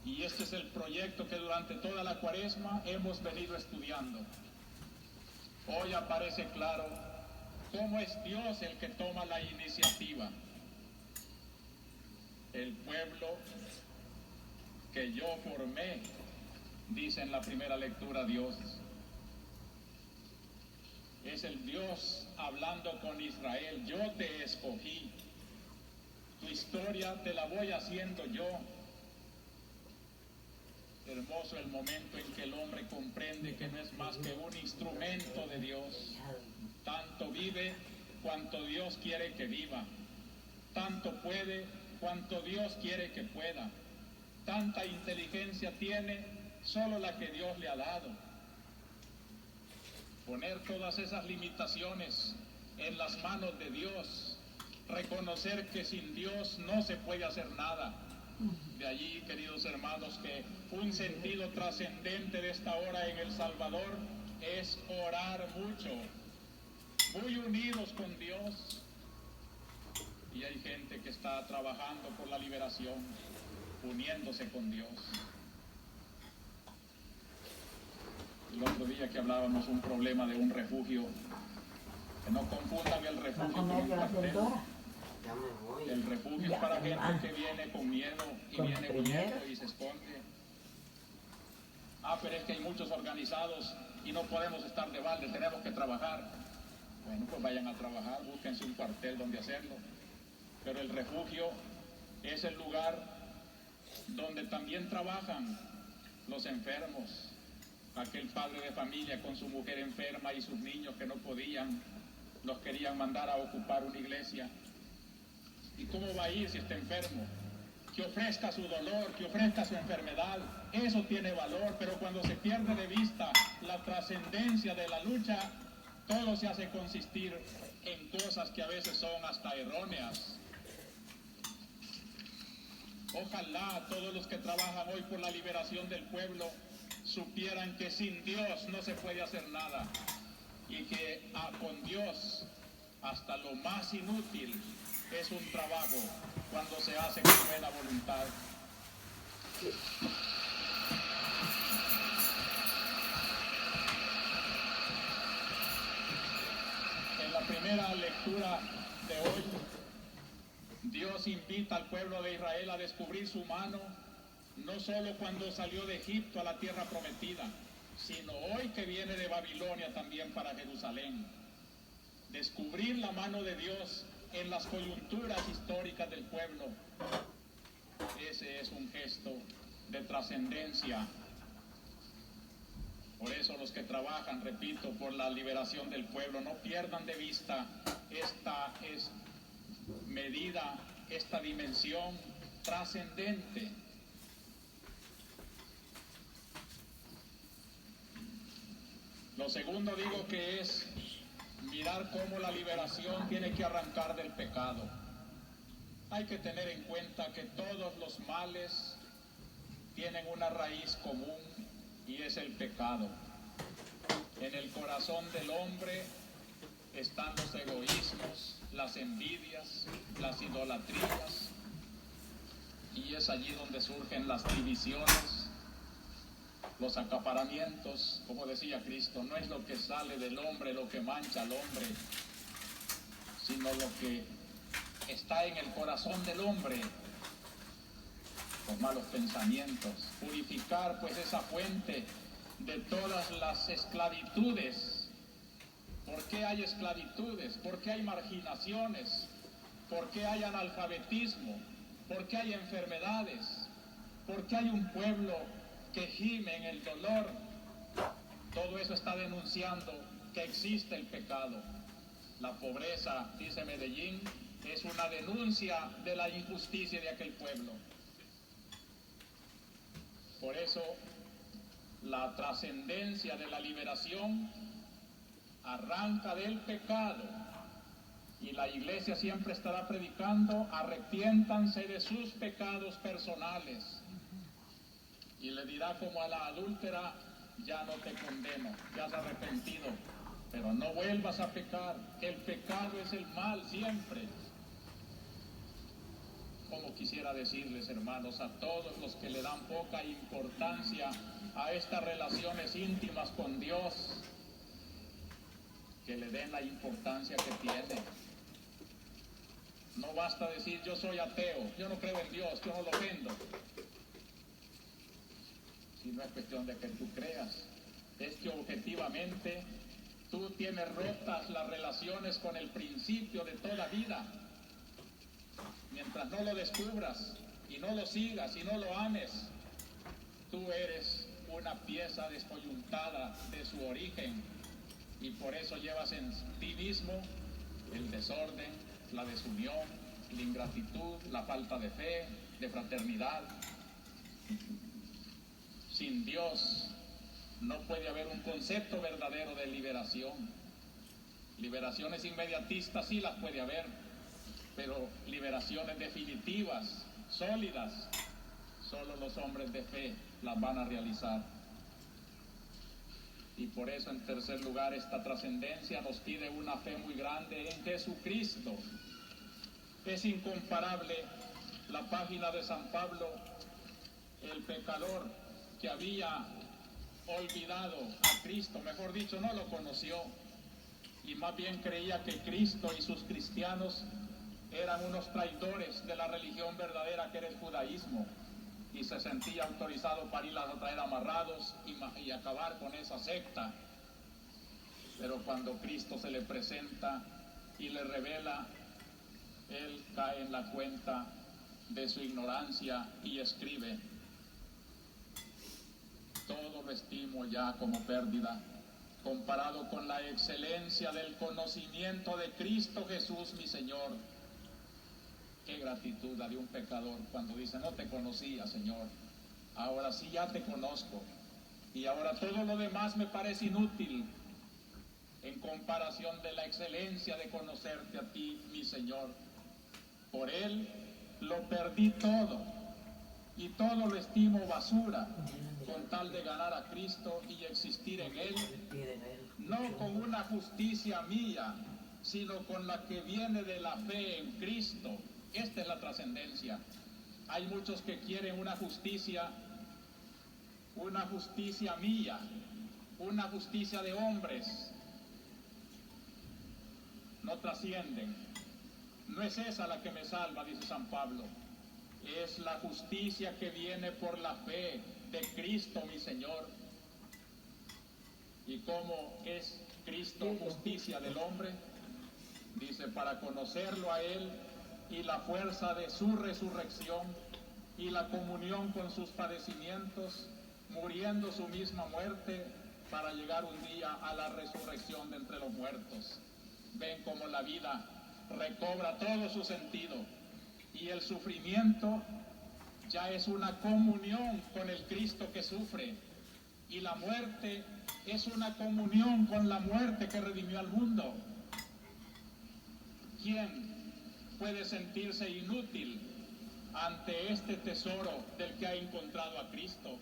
y este es el proyecto que durante toda la Cuaresma hemos venido estudiando. Hoy aparece claro cómo es Dios el que toma la iniciativa. El pueblo que yo formé, dice en la primera lectura Dios. Es el Dios hablando con Israel. Yo te escogí. Tu historia te la voy haciendo yo. Hermoso el momento en que el hombre comprende que no es más que un instrumento de Dios. Tanto vive cuanto Dios quiere que viva. Tanto puede cuanto Dios quiere que pueda. Tanta inteligencia tiene solo la que Dios le ha dado. Poner todas esas limitaciones en las manos de Dios. Reconocer que sin Dios no se puede hacer nada. De allí, queridos hermanos, que un sentido trascendente de esta hora en El Salvador es orar mucho, muy unidos con Dios. Y hay gente que está trabajando por la liberación, uniéndose con Dios. El otro día que hablábamos un problema de un refugio, que no confundan el refugio con un cuartel. El refugio es para gente que viene con miedo y viene huyendo y se esconde. Pero es que hay muchos organizados y no podemos estar de balde, tenemos que trabajar. Bueno, pues vayan a trabajar, búsquense un cuartel donde hacerlo. Pero el refugio es el lugar donde también trabajan los enfermos. Aquel padre de familia con su mujer enferma y sus niños que no podían, los querían mandar a ocupar una iglesia. ¿Y cómo va a ir si está enfermo? Que ofrezca su dolor, que ofrezca su enfermedad, eso tiene valor, pero cuando se pierde de vista la trascendencia de la lucha, todo se hace consistir en cosas que a veces son hasta erróneas. Ojalá todos los que trabajan hoy por la liberación del pueblo supieran que sin Dios no se puede hacer nada y que con Dios hasta lo más inútil es un trabajo cuando se hace con buena voluntad. En la primera lectura de hoy, Dios invita al pueblo de Israel a descubrir su mano, no solo cuando salió de Egipto a la tierra prometida, sino hoy que viene de Babilonia también para Jerusalén. Descubrir la mano de Dios en las coyunturas históricas del pueblo, ese es un gesto de trascendencia. Por eso los que trabajan, repito, por la liberación del pueblo, no pierdan de vista esta medida, esta dimensión trascendente. Lo segundo digo que es mirar cómo la liberación tiene que arrancar del pecado. Hay que tener en cuenta que todos los males tienen una raíz común y es el pecado. En el corazón del hombre están los egoísmos, las envidias, las idolatrías, y es allí donde surgen las divisiones, los acaparamientos. Como decía Cristo, no es lo que sale del hombre lo que mancha al hombre, sino lo que está en el corazón del hombre, los malos pensamientos. Purificar pues esa fuente de todas las esclavitudes. ¿Por qué hay esclavitudes? ¿Por qué hay marginaciones? ¿Por qué hay analfabetismo? ¿Por qué hay enfermedades? ¿Por qué hay un pueblo que gime en el dolor? Todo eso está denunciando que existe el pecado. La pobreza, dice Medellín, es una denuncia de la injusticia de aquel pueblo. Por eso La trascendencia de la liberación arranca del pecado, y la iglesia siempre estará predicando: arrepiéntanse de sus pecados personales. Y le dirá como a la adúltera: ya no te condeno, ya has arrepentido, pero no vuelvas a pecar. El pecado es el mal siempre. Como quisiera decirles, hermanos, a todos los que le dan poca importancia a estas relaciones íntimas con Dios, que le den la importancia que tiene. No basta decir: yo soy ateo, yo no creo en Dios, yo no lo vendo. Si no es cuestión de que tú creas, es que objetivamente tú tienes rotas las relaciones con el principio de toda vida. Mientras no lo descubras y no lo sigas y no lo ames, tú eres una pieza descoyuntada de su origen, y por eso llevas en ti mismo el desorden, la desunión, la ingratitud, la falta de fe, de fraternidad. Sin Dios no puede haber un concepto verdadero de liberación. Liberaciones inmediatistas sí las puede haber, pero liberaciones definitivas, sólidas, solo los hombres de fe las van a realizar. Y por eso, en tercer lugar, esta trascendencia nos pide una fe muy grande en Jesucristo. Es incomparable la página de San Pablo: el pecador que había olvidado a Cristo, mejor dicho, no lo conoció, y más bien creía que Cristo y sus cristianos eran unos traidores de la religión verdadera, que era el judaísmo, y se sentía autorizado para irlas a traer amarrados y acabar con esa secta. Pero cuando Cristo se le presenta y le revela, él cae en la cuenta de su ignorancia y escribe: todo lo estimo ya como pérdida, comparado con la excelencia del conocimiento de Cristo Jesús mi Señor. Qué gratitud la de un pecador cuando dice: no te conocía, Señor, ahora sí ya te conozco, y ahora todo lo demás me parece inútil en comparación de la excelencia de conocerte a ti, mi Señor. Por Él lo perdí todo, y todo lo estimo basura, con tal de ganar a Cristo y existir en Él, no con una justicia mía, sino con la que viene de la fe en Cristo. Esta es la trascendencia. Hay muchos que quieren una justicia mía, una justicia de hombres. No trascienden. No es esa la que me salva, dice San Pablo. Es la justicia que viene por la fe de Cristo mi Señor. ¿Y cómo es Cristo justicia del hombre? Dice: para conocerlo a Él y la fuerza de su resurrección y la comunión con sus padecimientos, muriendo su misma muerte, para llegar un día a la resurrección de entre los muertos. Ven cómo la vida recobra todo su sentido, y el sufrimiento ya es una comunión con el Cristo que sufre, y la muerte es una comunión con la muerte que redimió al mundo. ¿Quién puede sentirse inútil ante este tesoro del que ha encontrado a Cristo,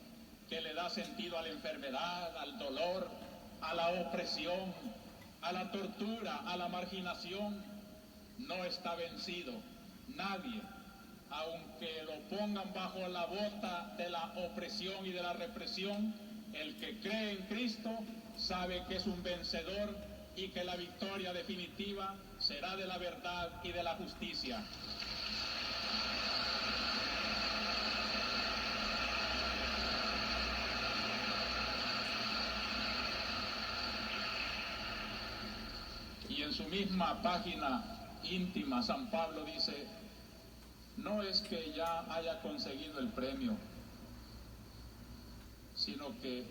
que le da sentido a la enfermedad, al dolor, a la opresión, a la tortura, a la marginación? No está vencido nadie, aunque lo pongan bajo la bota de la opresión y de la represión. El que cree en Cristo sabe que es un vencedor y que la victoria definitiva será de la verdad y de la justicia. Y en su misma página íntima, San Pablo dice: no es que ya haya conseguido el premio, sino que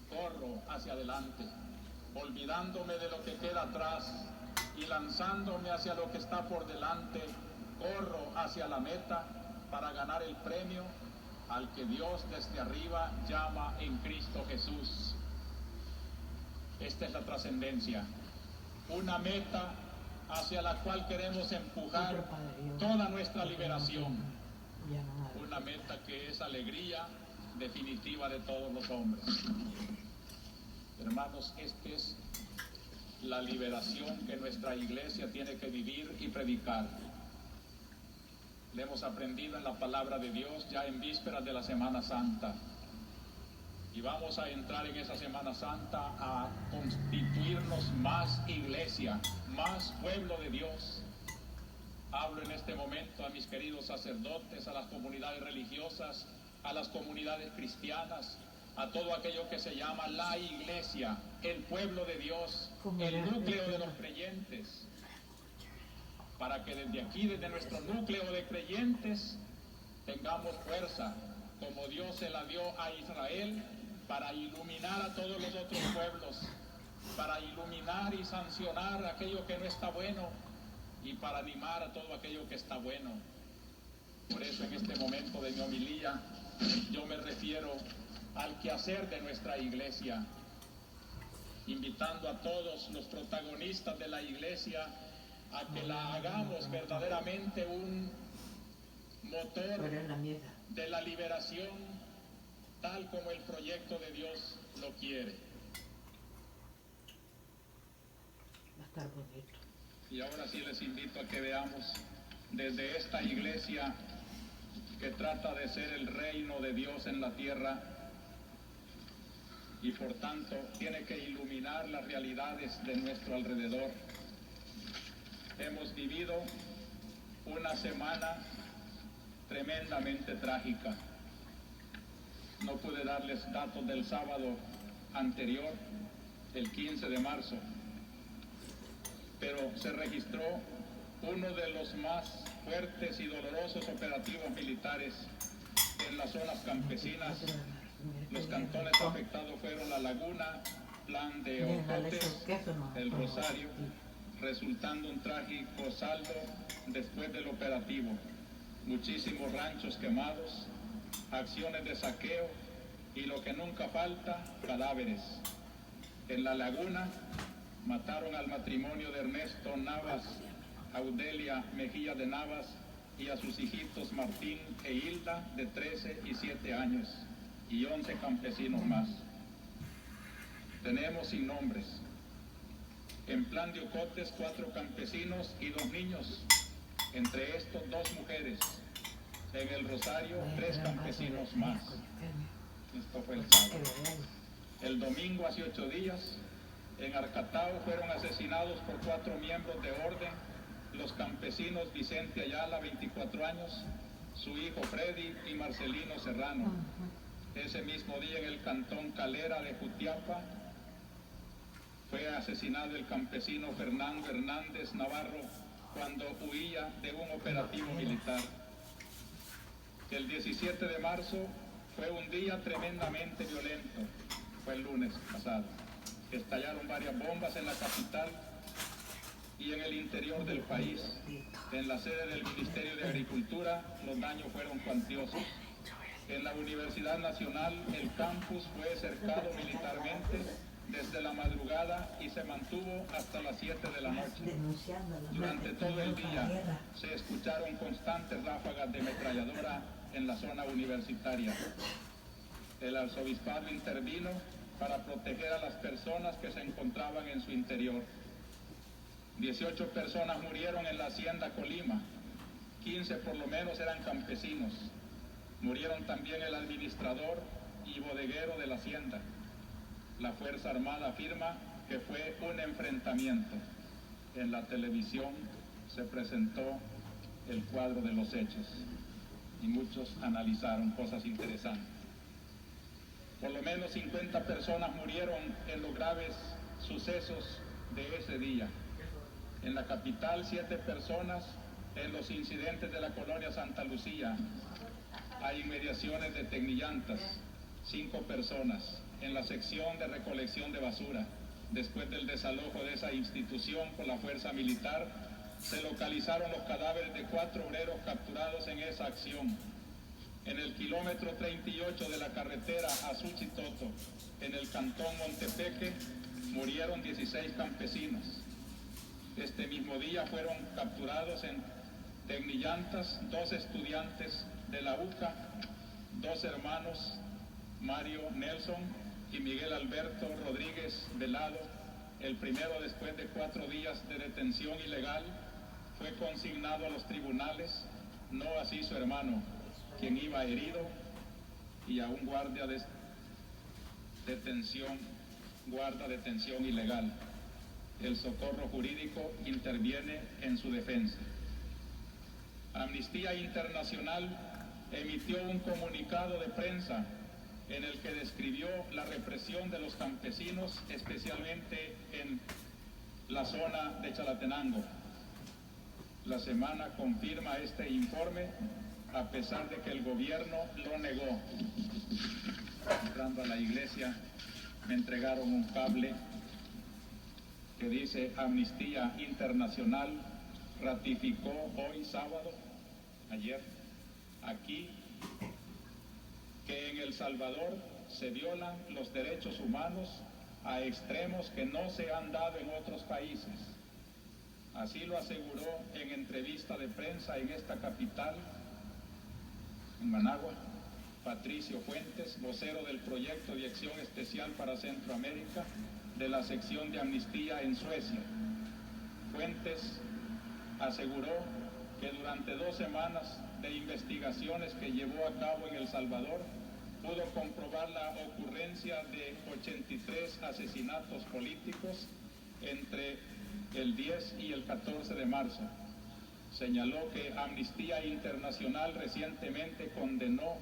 corro hacia adelante, olvidándome de lo que queda atrás y lanzándome hacia lo que está por delante. Corro hacia la meta para ganar el premio al que Dios desde arriba llama en Cristo Jesús. Esta es la trascendencia, una meta hacia la cual queremos empujar toda nuestra liberación, una meta que es alegría definitiva de todos los hombres. Hermanos, esta es la liberación que nuestra iglesia tiene que vivir y predicar. Le hemos aprendido en la palabra de Dios ya en vísperas de la Semana Santa. Y vamos a entrar en esa Semana Santa a constituirnos más iglesia, más pueblo de Dios. Hablo en este momento a mis queridos sacerdotes, a las comunidades religiosas, a las comunidades cristianas, a todo aquello que se llama la iglesia, el pueblo de Dios, el núcleo de los creyentes, para que desde aquí, desde nuestro núcleo de creyentes, tengamos fuerza, como Dios se la dio a Israel, para iluminar a todos los otros pueblos, para iluminar y sancionar aquello que no está bueno, y para animar a todo aquello que está bueno. Por eso en este momento de mi homilía, yo me refiero al quehacer de nuestra iglesia, invitando a todos los protagonistas de la iglesia a que la hagamos verdaderamente un motor de la liberación, tal como el proyecto de Dios lo quiere. Va a estar bonito. Y ahora sí les invito a que veamos desde esta iglesia que trata de ser el reino de Dios en la tierra, y por tanto tiene que iluminar las realidades de nuestro alrededor. Hemos vivido una semana tremendamente trágica. No pude darles datos del sábado anterior, el 15 de marzo, pero se registró uno de los más fuertes y dolorosos operativos militares en las zonas campesinas. Los cantones afectados fueron La Laguna, Plan de Ocotes, El Rosario, resultando un trágico saldo después del operativo. Muchísimos ranchos quemados, acciones de saqueo y lo que nunca falta, cadáveres. En La Laguna mataron al matrimonio de Ernesto Navas, Audelia Mejía de Navas, y a sus hijitos Martín e Hilda, de 13 y 7 años, y 11 campesinos más. Tenemos sin nombres. En Plan de Ocotes, 4 campesinos y 2 niños, entre estos 2 mujeres. En El Rosario, 3 campesinos más. Esto fue el sábado. El domingo, hace 8 días, en Arcatao fueron asesinados por 4 miembros de orden, los campesinos Vicente Ayala, 24 años, su hijo Freddy y Marcelino Serrano. Ese mismo día en el cantón Calera de Jutiapa fue asesinado el campesino Fernando Hernández Navarro cuando huía de un operativo militar. El 17 de marzo fue un día tremendamente violento, fue el lunes pasado. Estallaron varias bombas en la capital y en el interior del país. En la sede del Ministerio de Agricultura los daños fueron cuantiosos. En la Universidad Nacional el campus fue cercado militarmente desde la madrugada y se mantuvo hasta las 7 de la noche. Durante todo el día se escucharon constantes ráfagas de ametralladora en la zona universitaria. El arzobispado intervino para proteger a las personas que se encontraban en su interior. 18 personas murieron en la hacienda Colima, 15 por lo menos eran campesinos. Murieron también el administrador y bodeguero de la hacienda. La Fuerza Armada afirma que fue un enfrentamiento. En la televisión se presentó el cuadro de los hechos y muchos analizaron cosas interesantes. Por lo menos 50 personas murieron en los graves sucesos de ese día. En la capital, 7 personas en los incidentes de la colonia Santa Lucía. Hay inmediaciones de Tecnillantas, 5 personas en la sección de recolección de basura. Después del desalojo de esa institución por la fuerza militar, se localizaron los cadáveres de 4 obreros capturados en esa acción. En el kilómetro 38 de la carretera a Suchitoto, en el cantón Montepeque, murieron 16 campesinos. Este mismo día fueron capturados en Tecnillantas 2 estudiantes de la UCA, 2 hermanos, Mario Nelson y Miguel Alberto Rodríguez Velado. El primero, después de 4 días de detención ilegal, fue consignado a los tribunales, no así su hermano, quien iba herido, y a un guarda de detención ilegal. El Socorro Jurídico interviene en su defensa. Amnistía Internacional emitió un comunicado de prensa en el que describió la represión de los campesinos, especialmente en la zona de Chalatenango. La Semana confirma este informe, a pesar de que el gobierno lo negó. Entrando a la iglesia, me entregaron un cable que dice: Amnistía Internacional ratificó hoy sábado, ayer, aquí, que en El Salvador se violan los derechos humanos a extremos que no se han dado en otros países. Así lo aseguró en entrevista de prensa en esta capital, en Managua, Patricio Fuentes, vocero del proyecto de acción especial para Centroamérica de la sección de Amnistía en Suecia. Fuentes aseguró que durante 2 semanas de investigaciones que llevó a cabo en El Salvador, pudo comprobar la ocurrencia de 83 asesinatos políticos entre el 10 y el 14 de marzo. Señaló que Amnistía Internacional recientemente condenó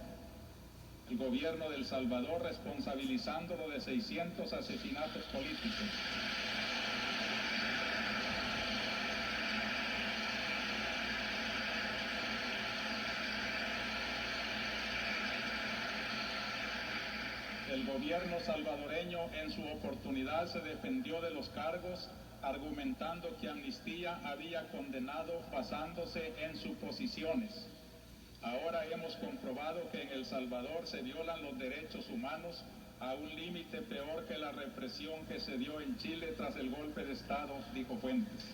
el gobierno de El Salvador responsabilizándolo de 600 asesinatos políticos. El gobierno salvadoreño en su oportunidad se defendió de los cargos, argumentando que Amnistía había condenado basándose en suposiciones. Ahora hemos comprobado que en El Salvador se violan los derechos humanos a un límite peor que la represión que se dio en Chile tras el golpe de Estado, dijo Fuentes.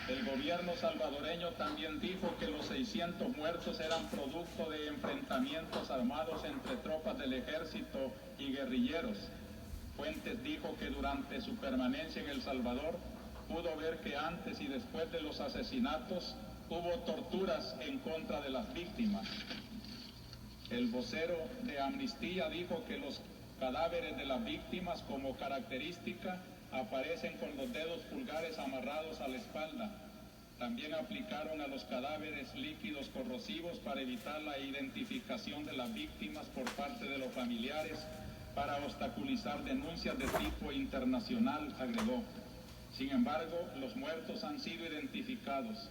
El gobierno salvadoreño también dijo que los 600 muertos eran producto de enfrentamientos armados entre tropas del ejército y guerrilleros. Fuentes dijo que durante su permanencia en El Salvador pudo ver que antes y después de los asesinatos hubo torturas en contra de las víctimas. El vocero de Amnistía dijo que los cadáveres de las víctimas, como característica, aparecen con los dedos pulgares amarrados a la espalda. También aplicaron a los cadáveres líquidos corrosivos para evitar la identificación de las víctimas por parte de los familiares, para obstaculizar denuncias de tipo internacional, agregó. Sin embargo, los muertos han sido identificados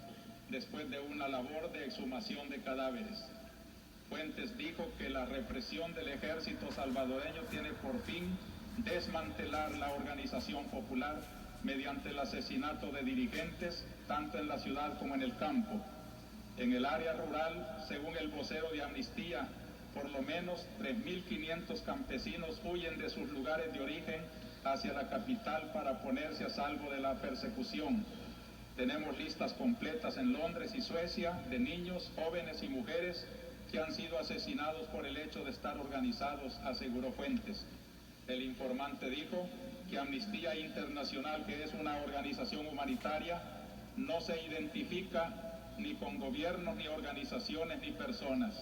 después de una labor de exhumación de cadáveres. Fuentes dijo que la represión del ejército salvadoreño tiene por fin desmantelar la organización popular mediante el asesinato de dirigentes, tanto en la ciudad como en el campo. En el área rural, según el vocero de Amnistía, por lo menos 3.500 campesinos huyen de sus lugares de origen hacia la capital para ponerse a salvo de la persecución. Tenemos listas completas en Londres y Suecia de niños, jóvenes y mujeres que han sido asesinados por el hecho de estar organizados, aseguró Fuentes. El informante dijo que Amnistía Internacional, que es una organización humanitaria, no se identifica ni con gobiernos, ni organizaciones, ni personas.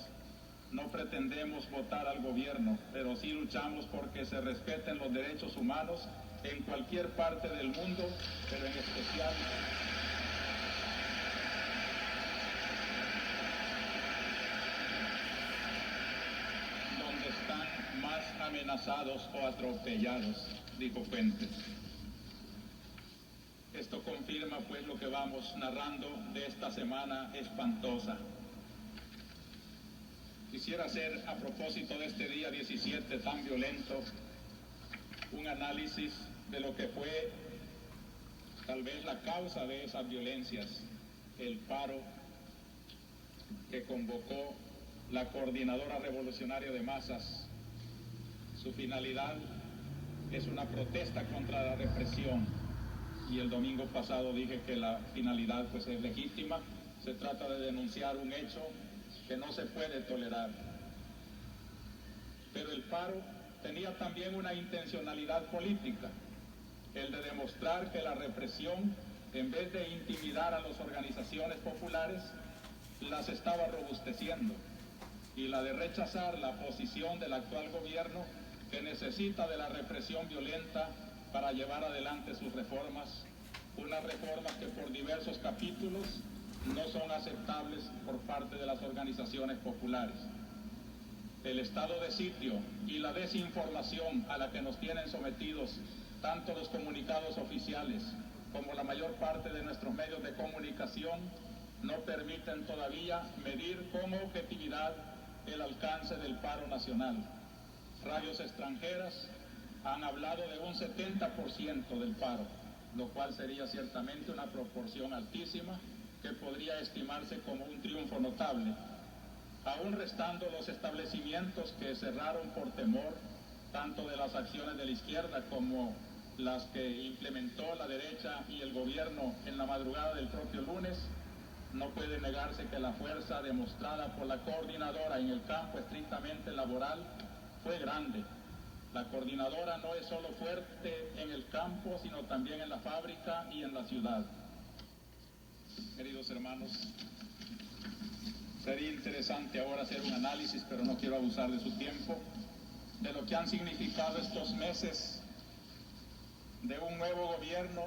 No pretendemos votar al gobierno, pero sí luchamos porque se respeten los derechos humanos en cualquier parte del mundo, pero en especial donde están más amenazados o atropellados, dijo Fuentes. Esto confirma pues lo que vamos narrando de esta semana espantosa. Quisiera hacer, a propósito de este día 17 tan violento, un análisis de lo que fue Tal vez la causa de esas violencias, el paro que convocó la Coordinadora Revolucionaria de Masas, su finalidad es una protesta contra la represión, y el domingo pasado dije que la finalidad pues es legítima. Se trata de denunciar un hecho que no se puede tolerar. Pero el paro tenía también una intencionalidad política, el de demostrar que la represión, en vez de intimidar a las organizaciones populares, las estaba robusteciendo, y la de rechazar la posición del actual gobierno, que necesita de la represión violenta para llevar adelante sus reformas, unas reformas que por diversos capítulos no son aceptables por parte de las organizaciones populares. El estado de sitio y la desinformación a la que nos tienen sometidos tanto los comunicados oficiales como la mayor parte de nuestros medios de comunicación no permiten todavía medir con objetividad el alcance del paro nacional. Radios extranjeras han hablado de un 70% del paro, lo cual sería ciertamente una proporción altísima que podría estimarse como un triunfo notable, aún restando los establecimientos que cerraron por temor tanto de las acciones de la izquierda como las que implementó la derecha y el gobierno en la madrugada del propio lunes. No puede negarse que la fuerza demostrada por la coordinadora en el campo estrictamente laboral fue grande. La coordinadora no es solo fuerte en el campo, sino también en la fábrica y en la ciudad. Queridos hermanos, sería interesante ahora hacer un análisis, pero no quiero abusar de su tiempo, de lo que han significado estos meses de un nuevo gobierno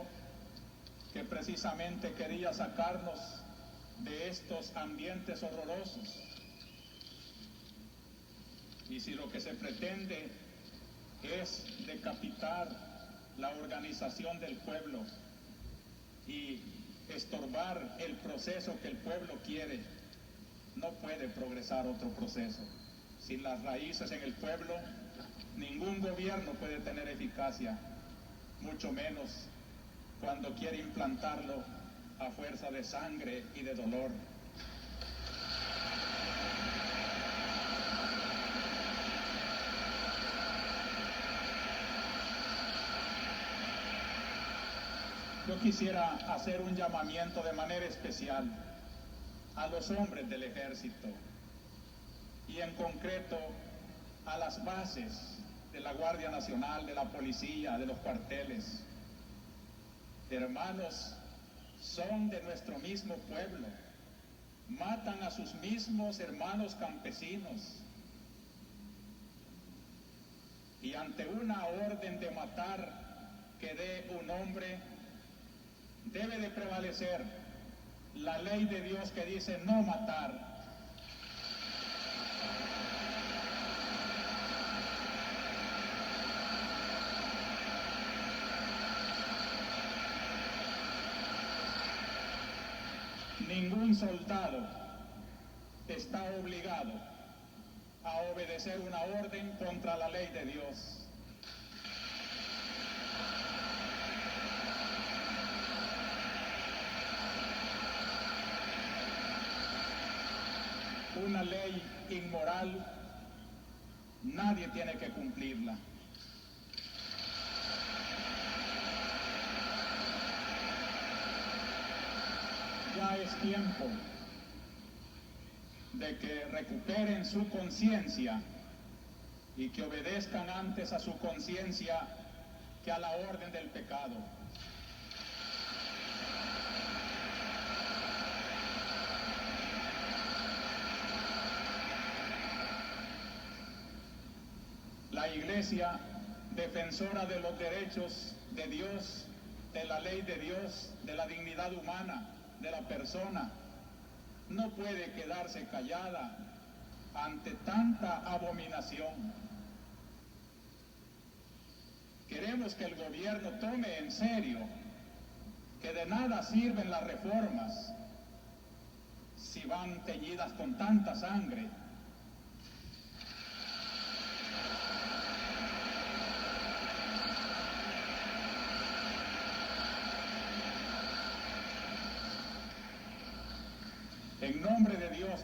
que precisamente quería sacarnos de estos ambientes horrorosos. Y si lo que se pretende es decapitar la organización del pueblo y estorbar el proceso que el pueblo quiere, no puede progresar otro proceso. Sin las raíces en el pueblo, ningún gobierno puede tener eficacia, mucho menos cuando quiere implantarlo a fuerza de sangre y de dolor. Yo quisiera hacer un llamamiento de manera especial a los hombres del ejército y en concreto a las bases de la Guardia Nacional, de la policía, de los cuarteles. Hermanos, son de nuestro mismo pueblo, matan a sus mismos hermanos campesinos, y ante una orden de matar que dé un hombre, debe de prevalecer la ley de Dios que dice no matar. Ningún soldado está obligado a obedecer una orden contra la ley de Dios. Una ley inmoral, nadie tiene que cumplirla. Ya es tiempo de que recuperen su conciencia y que obedezcan antes a su conciencia que a la orden del pecado. La Iglesia, defensora de los derechos de Dios, de la ley de Dios, de la dignidad humana, de la persona, no puede quedarse callada ante tanta abominación. Queremos que el gobierno tome en serio que de nada sirven las reformas si van teñidas con tanta sangre.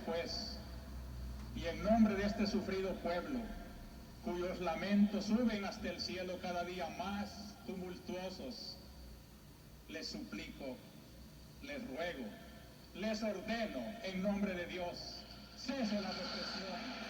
después, y en nombre de este sufrido pueblo, cuyos lamentos suben hasta el cielo cada día más tumultuosos, les suplico, les ruego, les ordeno en nombre de Dios, cese la represión.